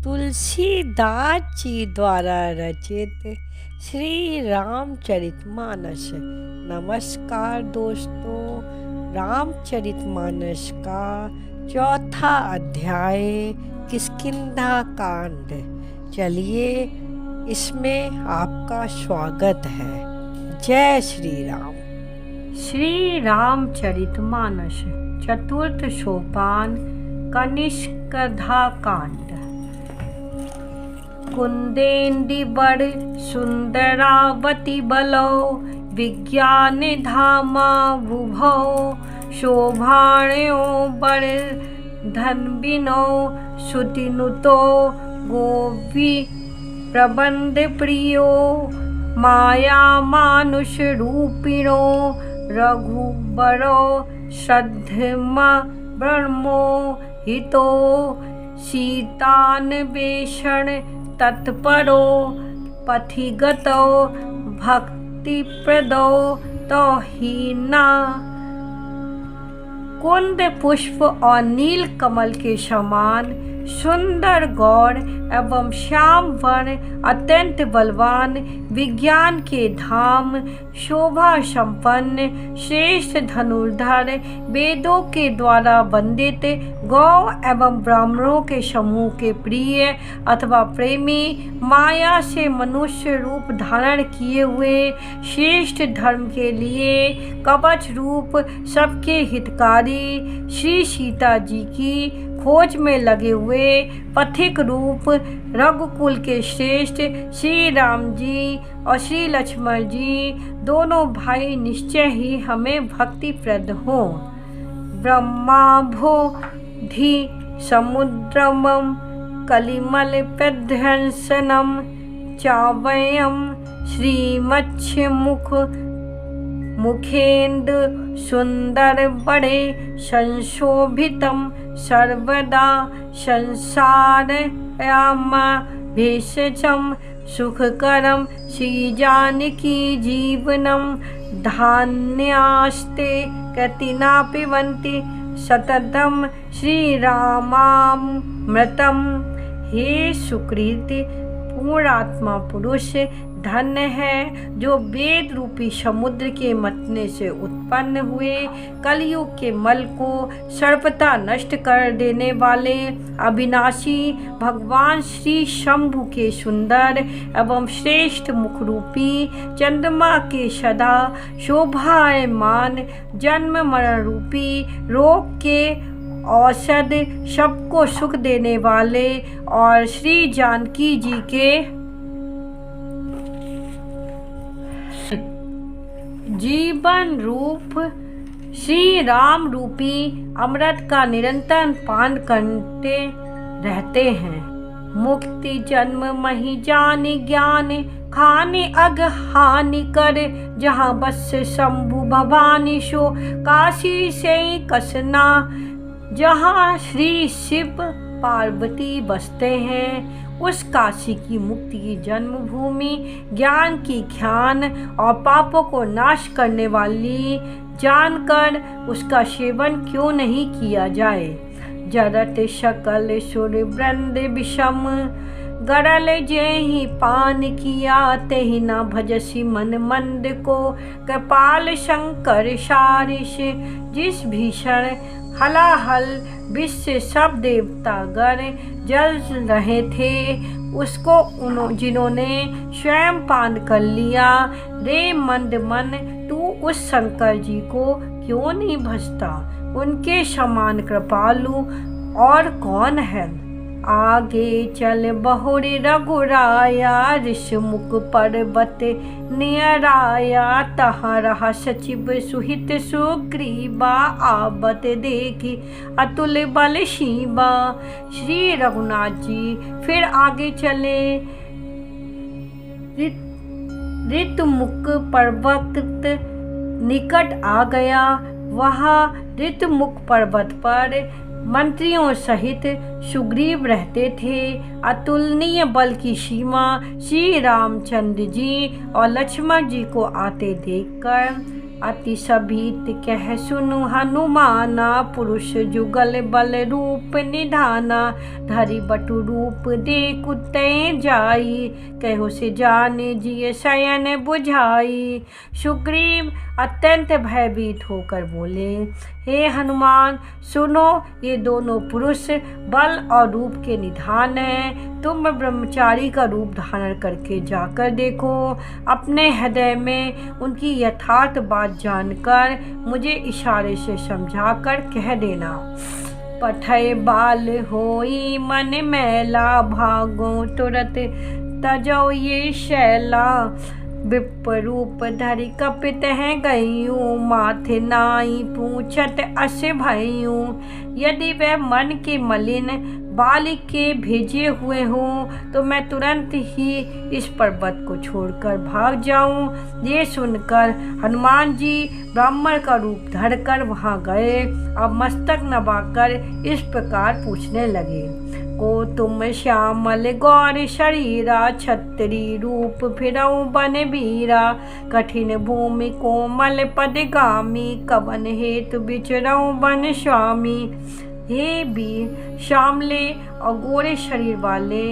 तुलसीदास जी द्वारा रचित श्री रामचरितमानस। नमस्कार दोस्तों, रामचरितमानस का चौथा अध्याय किष्किंधा कांड। चलिए इसमें आपका स्वागत है। जय श्री राम। श्री रामचरितमानस चतुर्थ सोपान किष्किंधा कांड। कुंदेंदी बड़ सुंदरावती बलो, विज्ञान धामा बुभो, शोभाण्यो बड़ धन बिनो, सुतिनुतो गोपी प्रबंध प्रियो, माया मानुष रूपिणो, रघुबरो श्रद्धमा ब्रह्मो हितो, सीतान्वेषण तत्परो, पथिगतो भक्तिप्रदो तौहीना। कुंद पुष्प और नील कमल के समान सुंदर गौर एवं श्याम वर्ण, अत्यंत बलवान, विज्ञान के धाम, शोभा संपन्न, श्रेष्ठ धनुर्धर, वेदों के द्वारा वंदित, गौ एवं ब्राह्मणों के समूह के प्रिय अथवा प्रेमी, माया से मनुष्य रूप धारण किए हुए, श्रेष्ठ धर्म के लिए कवच रूप, सबके हितकारी, श्री सीता जी की खोज में लगे हुए पथिक रूप, रघुकुल के श्रेष्ठ श्री राम जी और श्री लक्ष्मण जी दोनों भाई निश्चय ही हमें भक्तिप्रद हों। ब्रह्माभो धी समुद्रमं कलिमल प्रध्वंसनम चावयम, श्रीमत्स्यमुख मुखेंद सुंदर बड़े, संशोभितम सर्वदा संसार भेषजम, सुखकरम श्री जानकी जीवनम, धान्यास्ते कतिना पिबन्ति सततम श्री रामामृतम। हे सुकृत पूर्णात्मा पुरुष, धन्य है जो वेद रूपी समुद्र के मतने से उत्पन्न हुए, कलयुग के मल को सर्वथा नष्ट कर देने वाले अविनाशी भगवान श्री शंभु के सुंदर एवं श्रेष्ठ मुख रूपी, चंद्रमा के सदा शोभायमान, जन्म मरण रूपी रोग के औषध, सबको सुख देने वाले, और श्री जानकी जी के जीवन रूप श्री राम रूपी अमृत का निरंतर पान करते रहते हैं। मुक्ति जन्म मही जाने ज्ञान, खाने अग हानि कर, जहाँ बस शंभु भवानी सो काशी से कसना। जहाँ श्री शिव पार्वती बसते हैं, उस काशी की मुक्ति की जन्मभूमि, ज्ञान की ख्यान और पापों को नाश करने वाली जानकर उसका सेवन क्यों नहीं किया जाए। जरत सकल सुर वृंद विषम, गरल जेहि पान किया, तेहि न भजसी मन मंद को, कृपाल शंकर सारिष। जिस भीषण हलाहल विष से सब देवता गर जल रहे थे, उसको जिन्होंने स्वयं पान कर लिया, रे मंद मन तू उस शंकर जी को क्यों नहीं भजता। उनके समान कृपालु और कौन है। आगे चल बहुरी रघुराया, ऋषमुख पर्वत नियराया, तहाँ रहा सचिव सुहित सुग्रीवा, आवत देखी अतुल बल शिवा। श्री रघुनाथ जी फिर आगे चले। ऋतमुख पर्वत निकट आ गया। वहाँ ऋतमुख पर्वत पर मंत्रियों सहित सुग्रीव रहते थे। अतुलनीय बल की सीमा श्री रामचंद्र जी और लक्ष्मण जी को आते देखकर अति सभीत कह सुनु हनुमाना, पुरुष जुगल बल रूप निधाना, धरि बटु रूप देखु तै जाई, कहो से जाने जिय शयन बुझाई। सुग्रीव अत्यंत भयभीत होकर बोले, हे हनुमान सुनो, ये दोनों पुरुष बल और रूप के निधान हैं। तुम ब्रह्मचारी का रूप धारण करके जाकर देखो, अपने हृदय में उनकी यथार्थ बात जानकर मुझे इशारे से समझाकर कह देना। पठय बाल होई मन मैला, भागो तुरत तजो ये शैला, विप्रूप धरि कपित हैं गईयूं, माथे नाई पूछत अस भयूं। यदि वह मन के मलिन बालिक के भेजे हुए हों तो मैं तुरंत ही इस पर्वत को छोड़कर भाग जाऊं। ये सुनकर हनुमान जी ब्राह्मण का रूप धरकर वहां गए और मस्तक नवाकर इस प्रकार पूछने लगे, को तुम श्यामल गौर शरीरा, छत्री रूप फिरऊ बन बीरा, कठिन भूमि कोमल पदगामी, कवन हेतु बिचरऊ बन स्वामी। हे वीर श्यामले और गोरे शरीर वाले,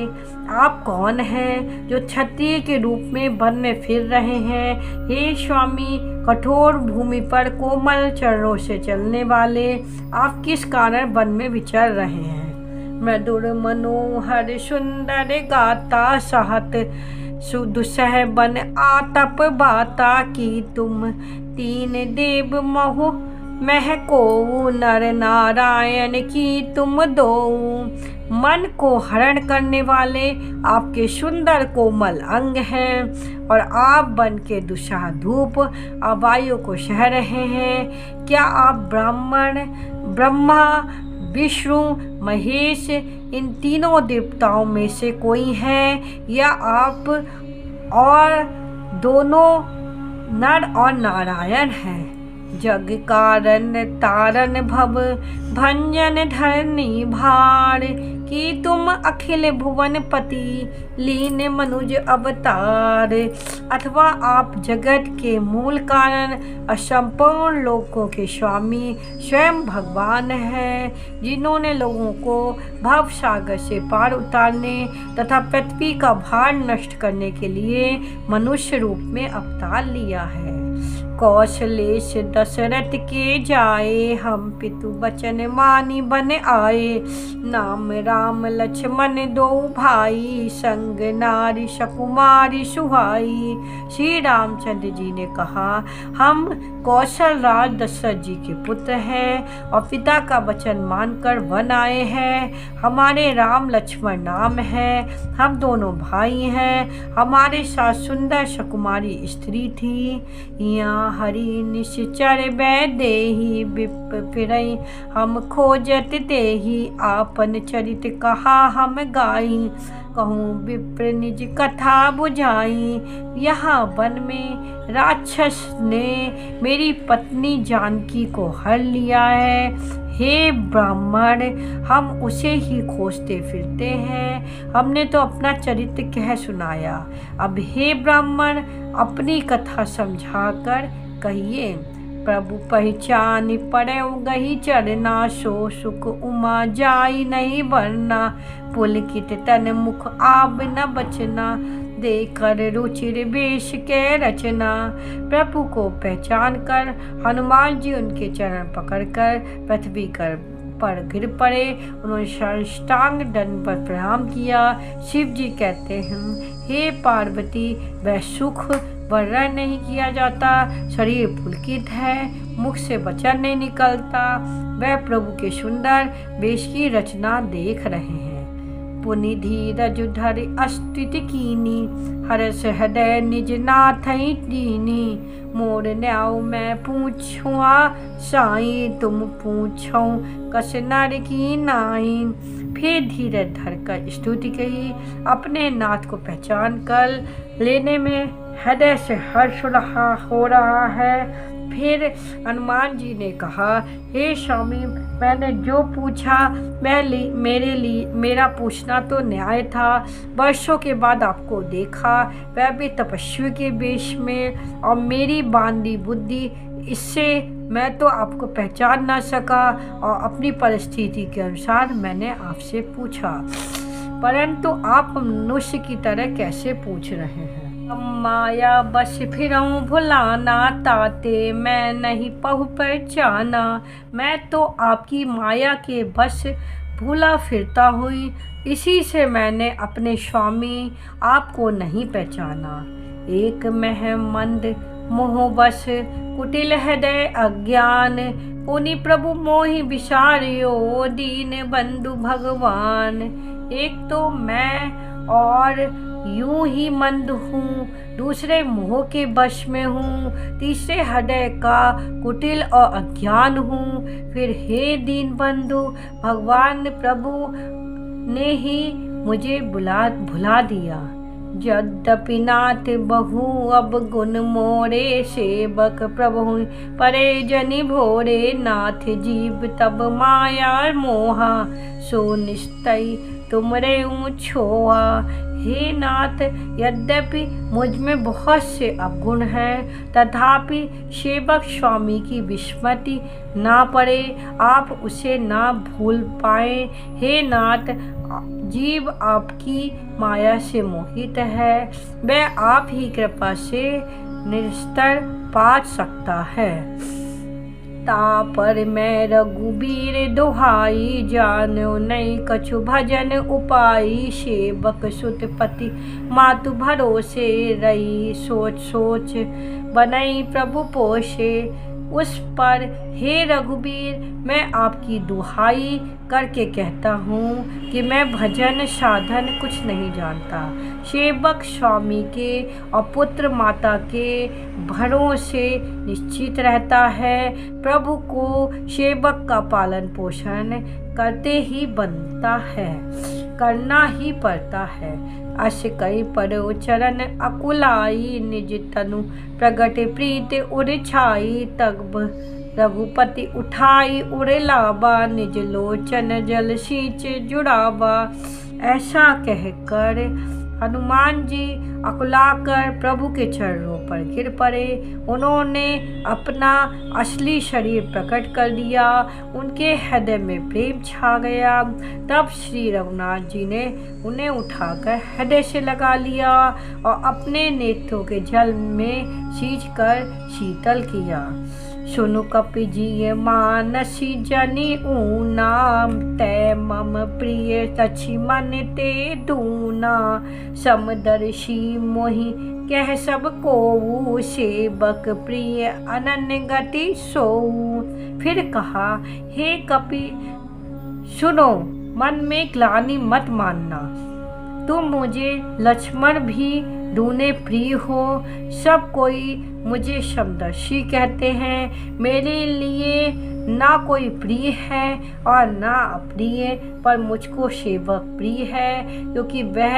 आप कौन हैं जो क्षत्रिय के रूप में वन में फिर रहे हैं? हे स्वामी, कठोर भूमि पर कोमल चरणों से चलने वाले, आप किस कारण वन में विचर रहे हैं? मधुर मनोहर सुंदर गाता, सहत सुदुसह बन आतप बाता, की तुम तीन देव महु मह को, नर नारायण की तुम दो। मन को हरण करने वाले आपके सुंदर कोमल अंग हैं और आप बन के दुस्सह धूप और वायु को सह रहे हैं। क्या आप ब्रह्मा विष्णु महेश इन तीनों देवताओं में से कोई हैं, या आप और दोनों नर और नारायण हैं? जग कारण तारण भव भंजन धरनी भार, कि तुम अखिल भुवन पति लीन मनुज अवतार। अथवा आप जगत के मूल कारण और संपूर्ण लोकों के स्वामी स्वयं भगवान हैं, जिन्होंने लोगों को भव सागर से पार उतारने तथा पृथ्वी का भार नष्ट करने के लिए मनुष्य रूप में अवतार लिया है। कौशलेश दशरथ के जाए, हम पितु वचन मानी बन आए, नाम राम लक्ष्मण दो भाई, संग नारी सकुमारी सुहाई। श्री रामचंद्र जी ने कहा, हम कौशल राज दशरथ जी के पुत्र हैं और पिता का वचन मानकर वन आए हैं। हमारे राम लक्ष्मण नाम है, हम दोनों भाई हैं। हमारे साथ सुंदर सकुमारी स्त्री थी। यहाँ हरि निश्चर बैदेही, विप फिरई हम खोजत तेही, आपन चरित कहा हम गाई, कहूँ विप्र निज कथा बुझाई। यहाँ वन में राक्षस ने मेरी पत्नी जानकी को हर लिया है। हे ब्राह्मण, हम उसे ही खोजते फिरते हैं। हमने तो अपना चरित्र कह सुनाया, अब हे ब्राह्मण अपनी कथा समझाकर कहिए। प्रभु पहचान पड़े गही चरना, सो सुख उमा जाई नहीं वरना, पुलकित तन मुख आब न बचना, देकर रुचिर वेश के रचना। प्रभु को पहचान कर हनुमान जी उनके चरण पकड़कर पृथ्वी पर गिर पड़े। उन्होंने साष्टांग दंड पर प्रणाम किया। शिव जी कहते हैं, हे पार्वती, वह सुख वर्णन नहीं किया जाता, शरीर पुलकित है, मुख से वचन नहीं निकलता। वह प्रभु के सुंदर वेश की रचना देख रहे हैं। पुनि धीरज धर स्तुति कीनी, हर्ष हृदय निज नाथ दीनी, मोर न्याव मैं पूछुआ साई, तुम पूछो कस नर की नाई। फिर धीरज धर कर स्तुति कही। अपने नाथ को पहचान कर लेने में हृदय से हर्ष हो रहा है। फिर हनुमान जी ने कहा, हे स्वामी, मैंने जो पूछा मेरा पूछना तो न्याय था। वर्षों के बाद आपको देखा, वह भी तपस्वी के वेश में, और मेरी बांधी बुद्धि इससे मैं तो आपको पहचान ना सका और अपनी परिस्थिति के अनुसार मैंने आपसे पूछा, परंतु आप मनुष्य की तरह कैसे पूछ रहे हैं? माया बस फिरऊं भुलाना, ताते मैं नहीं पहु पहचाना। मैं तो आपकी माया के बस भूला फिरता हुई, इसी से मैंने अपने स्वामी आपको नहीं पहचाना। एक महमंद मोह बस कुटिल हृदय अज्ञान, पुनि प्रभु मोहि विसारियो दीन बंधु भगवान। एक तो मैं और यूं ही मंद हूँ, दूसरे मोह के वश में हूँ, तीसरे हृदय का कुटिल और अज्ञान हूँ। फिर हे दीन बंधु, भगवान प्रभु ने ही मुझे भुला दिया। यद्यपि नाथ बहु अब गुण मोरे, सेवक प्रभु परे जनि भोरे। नाथ जीव तब माया मोहा, सो निस्तई तुमरे छोहा। हे नाथ, यद्यपि मुझ में बहुत से अवगुण हैं, तथापि सेवक स्वामी की विस्मृति ना पड़े, आप उसे ना भूल पाए। हे नाथ, जीव आपकी माया से मोहित है, वह आप ही कृपा से निस्तर पा सकता है। तापर मैं रघुबीर दोहाई, जानो नहीं कछु भजन उपाई। सेवक सुत पति मातु भरोसे, रही सोच सोच बनई प्रभु पोषे। उस पर हे रघुबीर, मैं आपकी दुहाई करके कहता हूँ कि मैं भजन साधन कुछ नहीं जानता। सेवक स्वामी के और पुत्र माता के भरोसे निश्चित रहता है। प्रभु को सेवक का पालन पोषण करते ही बनता है, करना ही पड़ता है। अस कई परो चरण अकुलाई, निज तनु प्रगट प्रीत उर छाई। तब रघुपति उठाई उड़े लाबा, निज लोचन जल सींच जुड़ावा। ऐसा कहकर हनुमान जी अकुलाकर प्रभु के चरणों पर गिर पड़े। उन्होंने अपना असली शरीर प्रकट कर दिया, उनके हृदय में प्रेम छा गया। तब श्री रघुनाथ जी ने उन्हें उठाकर हृदय से लगा लिया और अपने नेत्रों के जल में सींचकर शीतल किया। सुनु कपि जी मानसी जनि ऊना, तै मम प्रिय सचि मन ते दूना। समदर्शी मोहि कह सब कोऊ, सेवक प्रिय अनन्य गति सोऊ। फिर कहा, हे कपि सुनो, मन में ग्लानि मत मानना। तुम मुझे लक्ष्मण भी दूने प्रिय हो। सब कोई मुझे समदर्शी कहते हैं। मेरे लिए ना कोई प्रिय है और ना अप्रिय, पर मुझको सेवक प्रिय है, क्योंकि वह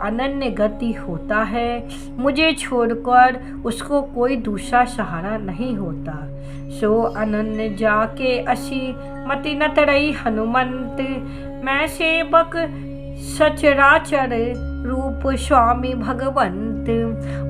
अनन्य गति होता है। मुझे छोड़कर उसको कोई दूसरा सहारा नहीं होता। सो अनन्य जाके असी मति न तरई हनुमंत, मैं सेवक सचराचर रूप स्वामी भगवंत।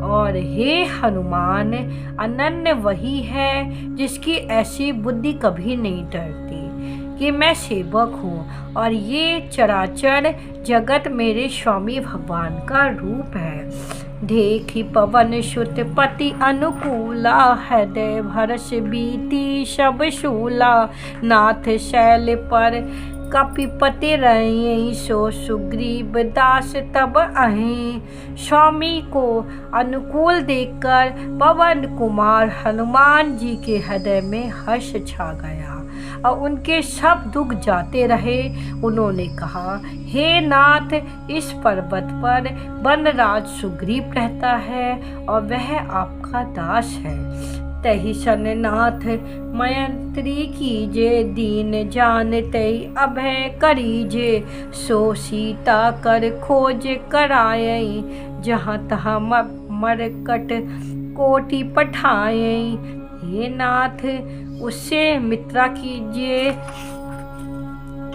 और हे हनुमान, अनन्य वही है जिसकी ऐसी बुद्धि कभी नहीं डरती कि मैं सेवक हूँ और ये चराचर जगत मेरे स्वामी भगवान का रूप है। देखी पवन सुत पति अनुकूला, हृदय भरस बीती सब शूला। नाथ शैल पर कपिपति रही, सो सुग्रीव दास तब अहीं। स्वामी को अनुकूल देखकर पवन कुमार हनुमान जी के हृदय में हर्ष छा गया और उनके सब दुख जाते रहे। उन्होंने कहा, हे नाथ, इस पर्वत पर वनराज सुग्रीव रहता है और वह आपका दास है। तहि सन नाथ मयंत्री कीजे, दीन जान तहि अभय करीजे। सो सीता कर खोज करायई, जहाँ तहाँ मरकट कोटि पठायई। हे नाथ, उससे मित्रा कीजिए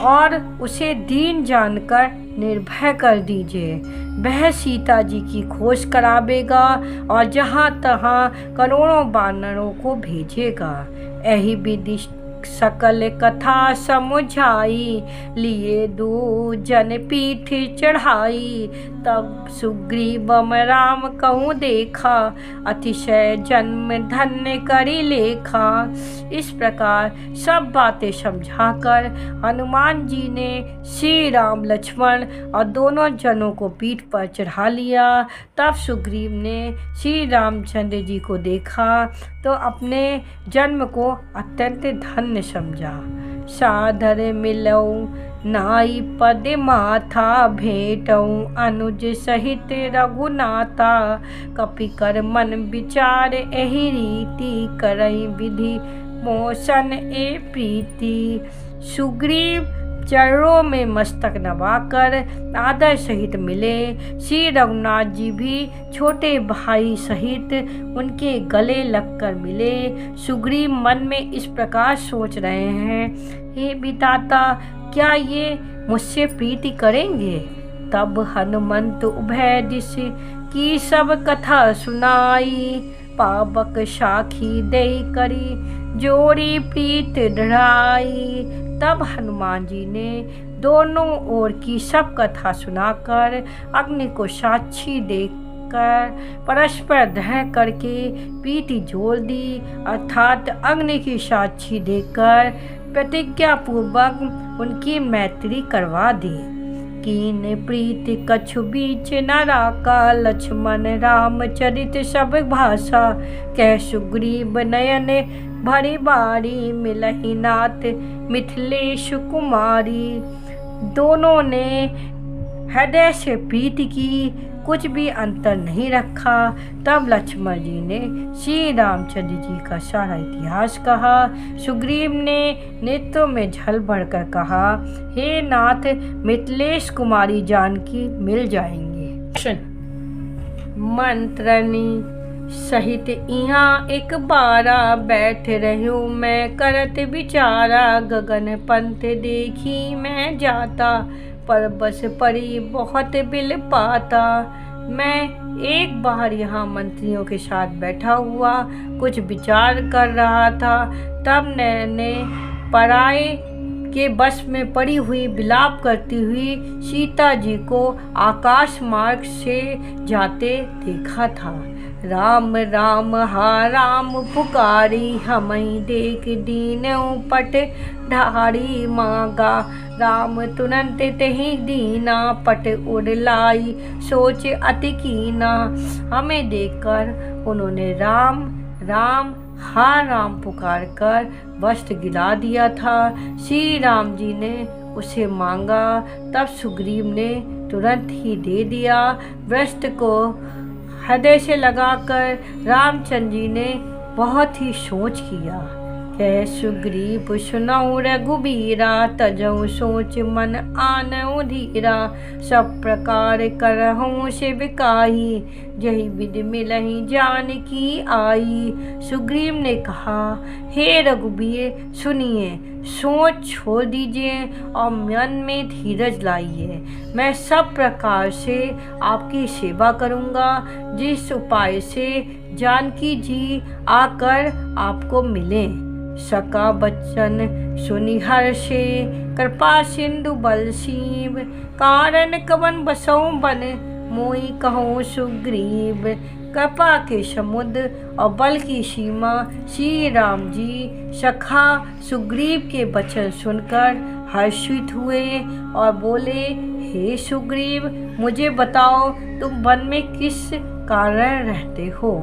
और उसे दीन जानकर निर्भय कर दीजिए। वह सीता जी की खोज करावेगा और जहाँ तहाँ करोड़ों वानरों को भेजेगा। यही विधि सकल कथा समुझाई, लिए दो जन पीठ चढ़ाई। तब सुग्रीव राम कहूँ देखा, अतिशय जन्म धन्य करी लेखा। इस प्रकार सब बातें समझाकर हनुमान जी ने श्री राम लक्ष्मण और दोनों जनों को पीठ पर चढ़ा लिया। तब सुग्रीव ने श्री रामचंद्र जी को देखा तो अपने जन्म को अत्यंत धन्य समझा। सादर मिलऊ नाई पद माथा, भेटऊ अनुज सहित रघुनाथा। कपि कर मन विचार एहि रीति, करई विधि मोशन ए प्रीति। सुग्रीव चरणों में मस्तक नवाकर आदर सहित मिले। श्री रघुनाथ जी भी छोटे भाई सहित उनके गले लगकर मिले। सुग्रीव मन में इस प्रकार सोच रहे हैं, हे विधाता, क्या ये मुझसे प्रीति करेंगे? तब हनुमंत उभय दिश की सब कथा सुनाई, पावक साखी दई करी जोड़ी प्रीत ढाई। तब हनुमान जी ने दोनों ओर की सब कथा सुनाकर अग्नि को साक्षी देकर परस्पर दहन करके प्रीति जोड़ दी, अर्थात अग्नि की साक्षी देकर प्रतिज्ञा पूर्वक उनकी मैत्री करवा दी। कीन प्रीति कछु बीच न राका, लक्ष्मण राम चरित सब भाषा। कह सुग्रीव नयन भरी बारी, मिलहि नाथ मिथिलेश कुमारी। दोनों ने हृदय से प्रीति की, कुछ भी अंतर नहीं रखा। तब लक्ष्मण जी ने श्री रामचंद्र जी का सारा इतिहास कहा। सुग्रीव ने नेत्रों में झल भरकर कहा, हे नाथ, मिथिलेश कुमारी जानकी मिल जाएंगे। मंत्रनी सहित यहाँ एक बारा, बैठ रहूं मैं करत विचारा। गगन पंथ देखी मैं जाता, पर बस परी बहुत बिल पाता। मैं एक बार यहाँ मंत्रियों के साथ बैठा हुआ कुछ विचार कर रहा था, तब मैंने पराए के बस में पड़ी हुई विलाप करती हुई सीता जी को आकाश मार्ग से जाते देखा था। राम राम हा राम पुकारी, हमई देख दीन पट ढारी। मांगा राम तुरंत तेहि दीना, पट उड़लाई सोच अति कीना। हमें देखकर उन्होंने राम राम हा राम पुकार कर वस्त्र गिरा दिया था। श्री राम जी ने उसे मांगा, तब सुग्रीव ने तुरंत ही दे दिया। वस्त्र को हृदय से लगाकर रामचंद्र जी ने बहुत ही सोच किया। कह सुग्रीव सुनऊ रघुबीरा, तजऊ सोच मन आनऊ धीरा। सब प्रकार करहूँ शिवकाई, यही विधि मिलहि जानकी आई। सुग्रीव ने कहा, हे रघुबीर, सुनिए, सोच छोड़ दीजिए और मन में धीरज लाइए। मैं सब प्रकार से आपकी सेवा करूँगा, जिस उपाय से जानकी जी आकर आपको मिलें। सका बच्चन सुनि हर्षे, कृपा सिंधु बल सीव। कारण कवन बसऊ बन, मोई कहूँ सुग्रीव। कृपा के समुद्र और बल की सीमा श्री राम जी सखा सुग्रीव के वचन सुनकर हर्षित हुए और बोले, हे सुग्रीव, मुझे बताओ, तुम वन में किस कारण रहते हो?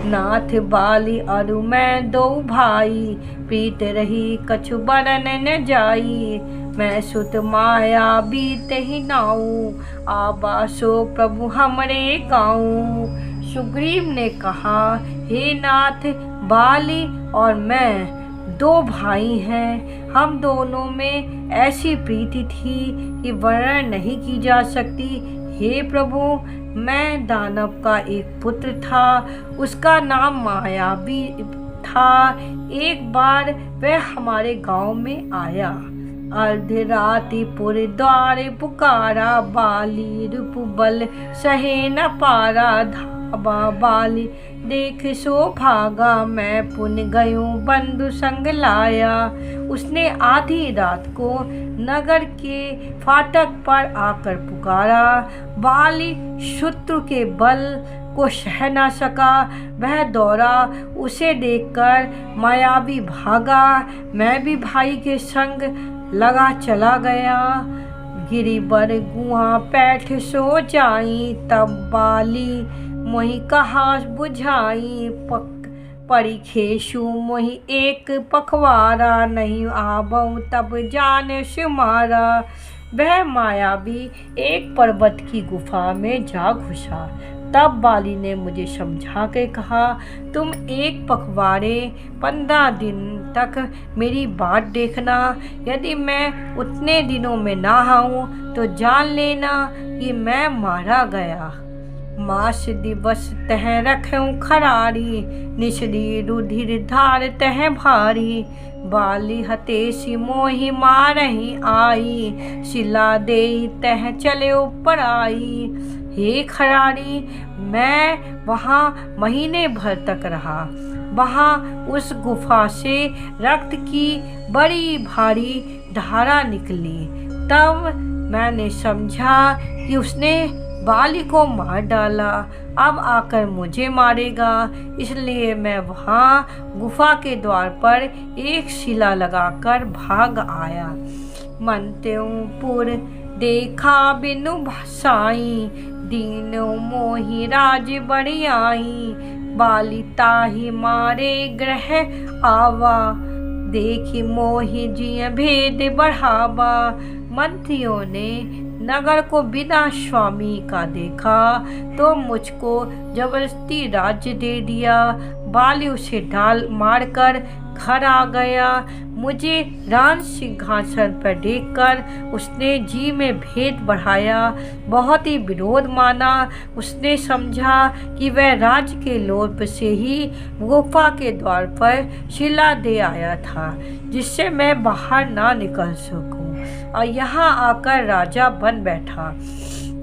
नाथ बाली अरु मैं दो भाई, प्रीत रही कछु बरन न जाई। मैं सुत माया बीत ही नाऊ, आबासो प्रभु हमरे गाऊं। सुग्रीव ने कहा, हे नाथ, बाली और मैं दो भाई हैं। हम दोनों में ऐसी प्रीति थी कि वर्णन नहीं की जा सकती। हे प्रभु, मैं दानव का एक पुत्र था, उसका नाम मायावी था। एक बार वह हमारे गांव में आया। अर्धराति पुर द्वार पुकारा, बाली रूप बल सहे न पारा, धाबा बाली देख सो भागा, मैं पुन गयूं बंधु संग लाया। उसने आधी रात को नगर के फाटक पर आकर पुकारा, बाली शत्रु के बल को सह न सका, वह दौड़ा, उसे देखकर मायावी भागा, मैं भी भाई के संग लगा चला गया। गिरी बर गुहा पैठ सो जाई, तब बाली मोहि कहा बुझाई, पड़ी खेशु मोहि एक पखवारा, नहीं आबऊ तब जान शुमारा। वह मायावी एक पर्वत की गुफा में जा घुसा। तब बाली ने मुझे समझा के कहा, तुम एक पखवाड़े 15 दिन तक मेरी बाट देखना, यदि मैं उतने दिनों में ना आऊं तो जान लेना कि मैं मारा गया। मास दिवस तह रखूं खरारी, निश्री रुधिर धार तह भारी, बाली हतेशी मोहि मारही आई, शिला दे तह चले ऊपर आई। हे खरारी, मैं वहाँ महीने भर तक रहा। वहाँ उस गुफा से रक्त की बड़ी भारी धारा निकली। तब मैंने समझा कि उसने बाली को मार डाला, अब आकर मुझे मारेगा, इसलिए मैं वहाँ गुफा के द्वार पर एक शिला लगाकर भाग आया। मंत्योपुर देखा बिनु साई, दीनो मोहि राज बड़ियाई, बाली ताहि मारे ग्रह आवा, देखी मोहि जिय भेद बढ़ावा। मंत्रियों ने नगर को बिना स्वामी का देखा तो मुझको जबरदस्ती राज्य दे दिया। बाली उसे डाल मारकर घर आ गया। मुझे राज सिंहासन पर देखकर उसने जी में भेद बढ़ाया, बहुत ही विरोध माना। उसने समझा कि वह राज्य के लोभ से ही गुफा के द्वार पर शिला दे आया था, जिससे मैं बाहर ना निकल सकूं, और यहाँ आकर राजा बन बैठा।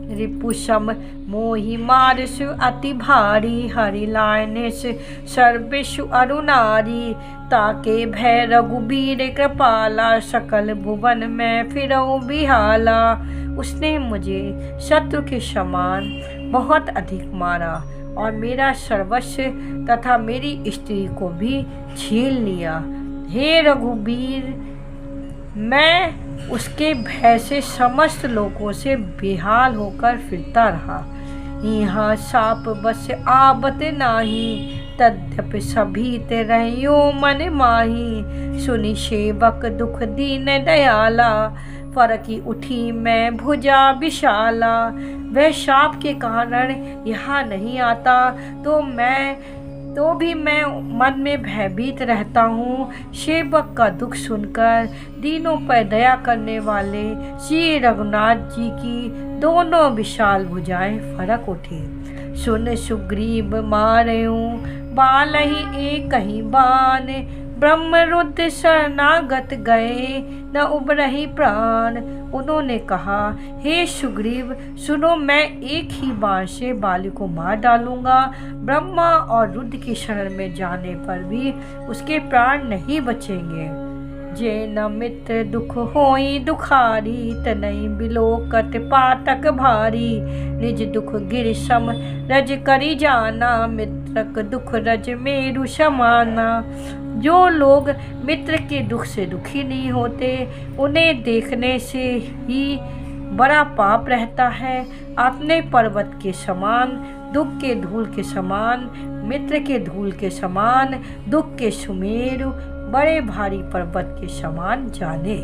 रिपुसम मोहि मारसु अति भारी, हरि लायनेस सर्वेषु अरुनारी, ताके भय रघुबीर कृपाला, सकल भुवन में फिरऊं बिहाला। उसने मुझे शत्रु के समान बहुत अधिक मारा और मेरा सर्वस्व तथा मेरी स्त्री को भी छीन लिया। हे रघुबीर, मैं उसके भय से समस्त लोगों से बेहाल होकर फिरता रहा। यहाँ साप बस आबत नाही, तद्यपि सभी ते रहियो मन माही, सुनि सेवक दुख दीन दयाला, फरकी उठी मैं भुजा विशाला। वह शाप के कारण यहाँ नहीं आता तो भी मैं मन में भयभीत रहता हूँ। सेवक का दुख सुनकर दीनों पर दया करने वाले श्री रघुनाथ जी की दोनों विशाल भुजाएं फरक उठी। सुन सुग्रीव मारयूं बालहि एक ही बान, ब्रह्मरुद्र शरणागत गए न उबरहि प्राण। उन्होंने कहा, हे सुग्रीव सुनो, मैं एक ही बाण से बाली को मार डालूंगा। ब्रह्मा और रुद्र की शरण में जाने पर भी उसके प्राण नहीं बचेंगे। जे न मित्र दुख होई दुखारी, तनई बिलोकत पातक भारी, निज दुख गिर सम रज करी जाना, मित्रक दुख रज मेरु समाना। जो लोग मित्र के दुख से दुखी नहीं होते, उन्हें देखने से ही बड़ा पाप रहता है। अपने पर्वत के समान, दुख के धूल के समान, मित्र के धूल के समान, दुख के सुमेरु बड़े भारी पर्वत के समान जाने।